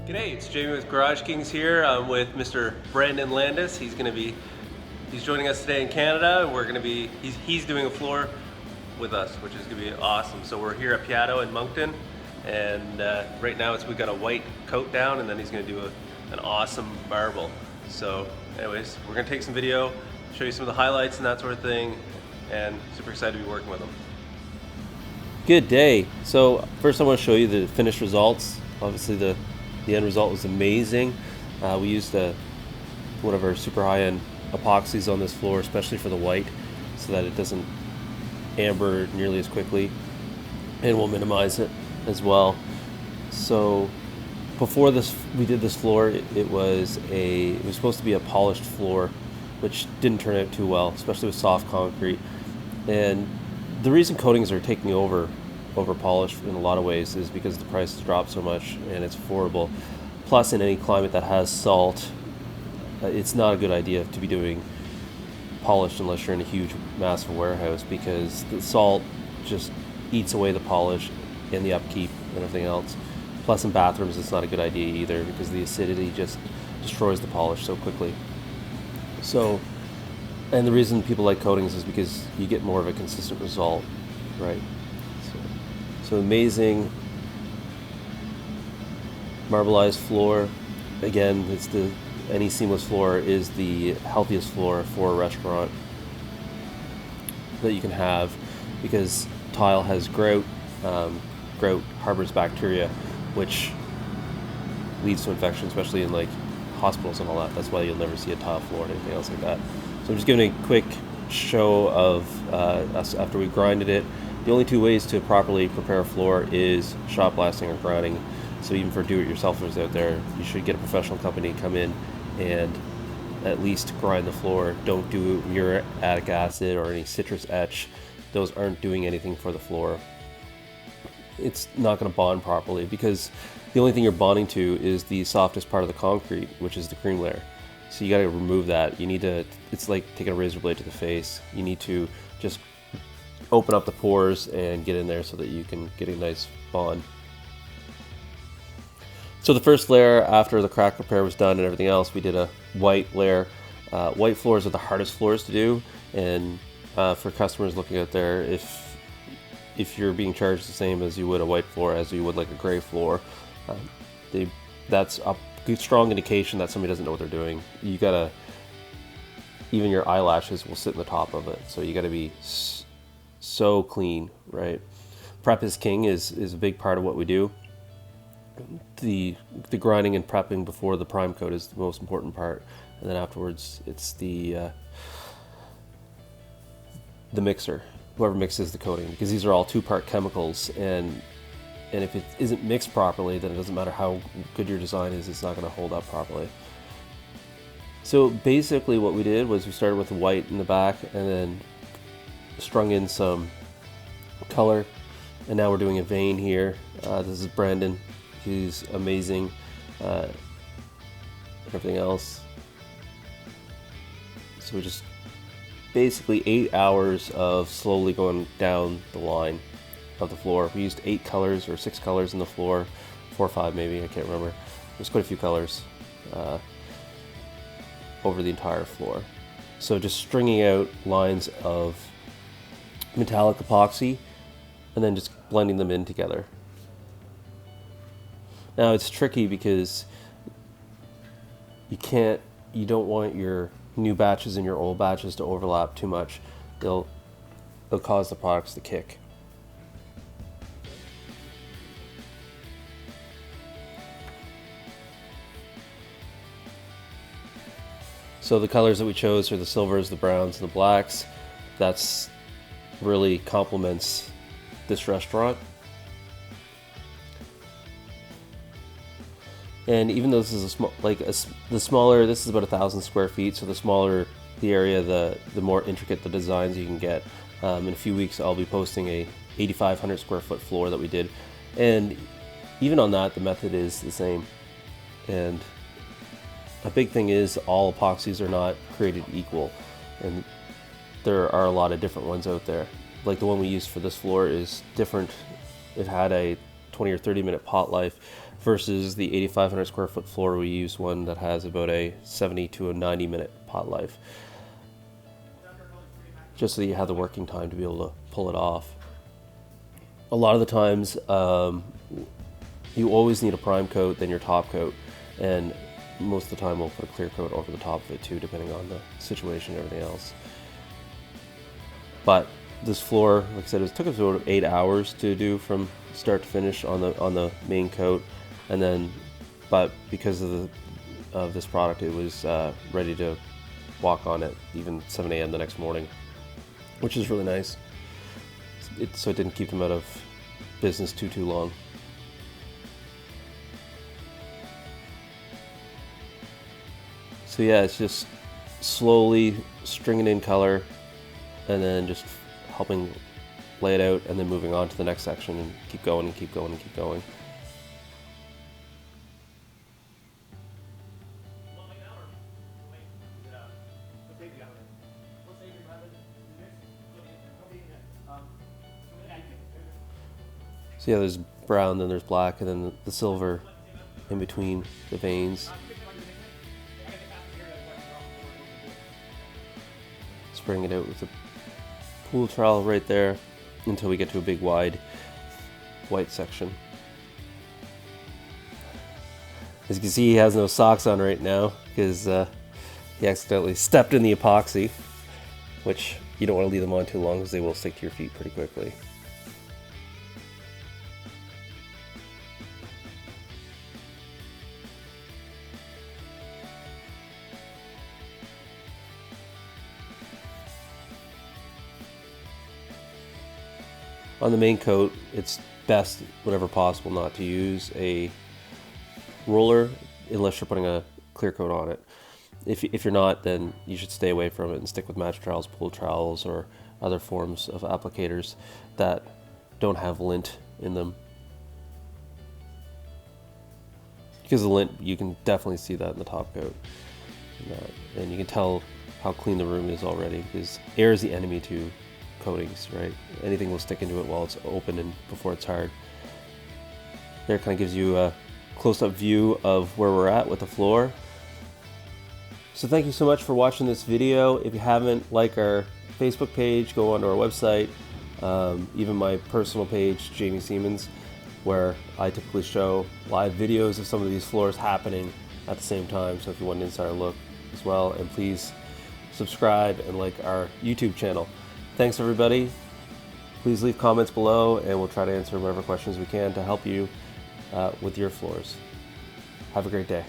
G'day, it's Jamie with Garage Kings here. I'm with Mr. Brandon Landis. He's joining us today in Canada. He's doing a floor with us, which is gonna be awesome. So we're here at Piatto in Moncton, and right now we've got a white coat down, and then he's gonna do an awesome marble. So anyways, we're gonna take some video, show you some of the highlights and that sort of thing, and super excited to be working with him. Good day. So first I want to show you the finished results. Obviously the end result was amazing. We used one of our super high-end epoxies on this floor, especially for the white, so that it doesn't amber nearly as quickly, and we'll minimize it as well. So before we did this floor, it was supposed to be a polished floor, which didn't turn out too well, especially with soft concrete. And the reason coatings are taking over polish in a lot of ways is because the price has dropped so much and it's affordable. Plus, in any climate that has salt, it's not a good idea to be doing polish unless you're in a huge, massive warehouse, because the salt just eats away the polish and the upkeep and everything else. Plus, in bathrooms, it's not a good idea either, because the acidity just destroys the polish so quickly. So, and the reason people like coatings is because you get more of a consistent result, right? So amazing marbleized floor. Again, any seamless floor is the healthiest floor for a restaurant that you can have, because tile has grout. Grout harbors bacteria, which leads to infection, especially in like hospitals and all that. That's why you'll never see a tile floor or anything else like that. So I'm just giving a quick show of us after we grinded it. The only two ways to properly prepare a floor is shot blasting or grinding. So even for do-it-yourselfers out there, you should get a professional company to come in and at least grind the floor. Don't do muriatic acid or any citrus etch. Those aren't doing anything for the floor. It's not going to bond properly, because the only thing you're bonding to is the softest part of the concrete, which is the cream layer. So you got to remove that. It's like taking a razor blade to the face. You need to just open up the pores and get in there so that you can get a nice bond. So the first layer, after the crack repair was done and everything else, we did a white layer. White floors are the hardest floors to do, and for customers looking out there, if you're being charged the same as you would a white floor as you would like a gray floor, that's a good, strong indication that somebody doesn't know what they're doing. Even your eyelashes will sit in the top of it, so you gotta be so clean, right? Prep is king is a big part of what we do. The grinding and prepping before the prime coat is the most important part, and then afterwards it's the mixer, whoever mixes the coating, because these are all two-part chemicals, and if it isn't mixed properly, then it doesn't matter how good your design is, it's not going to hold up properly. So basically what we did was we started with the white in the back and then strung in some color, and now we're doing a vein here. This is Brandon. He's amazing. Everything else. So we just basically 8 hours of slowly going down the line of the floor. We used 8 colors or 6 colors in the floor, 4 or 5 maybe, I can't remember. There's quite a few colors over the entire floor. So just stringing out lines of metallic epoxy and then just blending them in together. Now it's tricky because you don't want your new batches and your old batches to overlap too much. They'll cause the products to kick. So the colors that we chose are the silvers, the browns, and the blacks. That's really complements this restaurant. And even though this is the smaller, this is about 1,000 square feet, so the smaller the area, the more intricate the designs you can get. In a few weeks, I'll be posting a 8,500 square foot floor that we did, and even on that, the method is the same. And a big thing is all epoxies are not created equal, and there are a lot of different ones out there. Like the one we used for this floor is different. It had a 20 or 30 minute pot life. versus the 8,500 square foot floor. We use one that has about a 70 to a 90 minute pot life, just so that you have the working time to be able to pull it off. A lot of the times, you always need a prime coat, then your top coat, and most of the time we'll put a clear coat over the top of it too, depending on the situation and everything else. But this floor, like I said, it took us about 8 hours to do from start to finish on the main coat, and then, but because of this product, it was ready to walk on at even 7 a.m. the next morning, which is really nice. So it didn't keep them out of business too long. So yeah, it's just slowly stringing in color and then just helping lay it out and then moving on to the next section and keep going and keep going and keep going. So yeah, there's brown, then there's black, and then the silver in between the veins. Spraying it out with the pool trowel right there until we get to a big wide white section. As you can see, he has no socks on right now because he accidentally stepped in the epoxy, which you don't want to leave them on too long because they will stick to your feet pretty quickly. On the main coat, it's best, whenever possible, not to use a roller unless you're putting a clear coat on it. If you're not, then you should stay away from it and stick with match trowels, pool trowels, or other forms of applicators that don't have lint in them. Because the lint, you can definitely see that in the top coat. And you can tell how clean the room is already, because air is the enemy to coatings, right? Anything will stick into it while it's open and before it's hard. There kind of gives you a close-up view of where we're at with the floor. So thank you so much for watching this video. If you haven't, like our Facebook page, go onto our website, even my personal page, Jamie Siemens, where I typically show live videos of some of these floors happening at the same time. So if you want an insider look as well, and please subscribe and like our YouTube channel. Thanks everybody. Please leave comments below and we'll try to answer whatever questions we can to help you with your floors. Have a great day.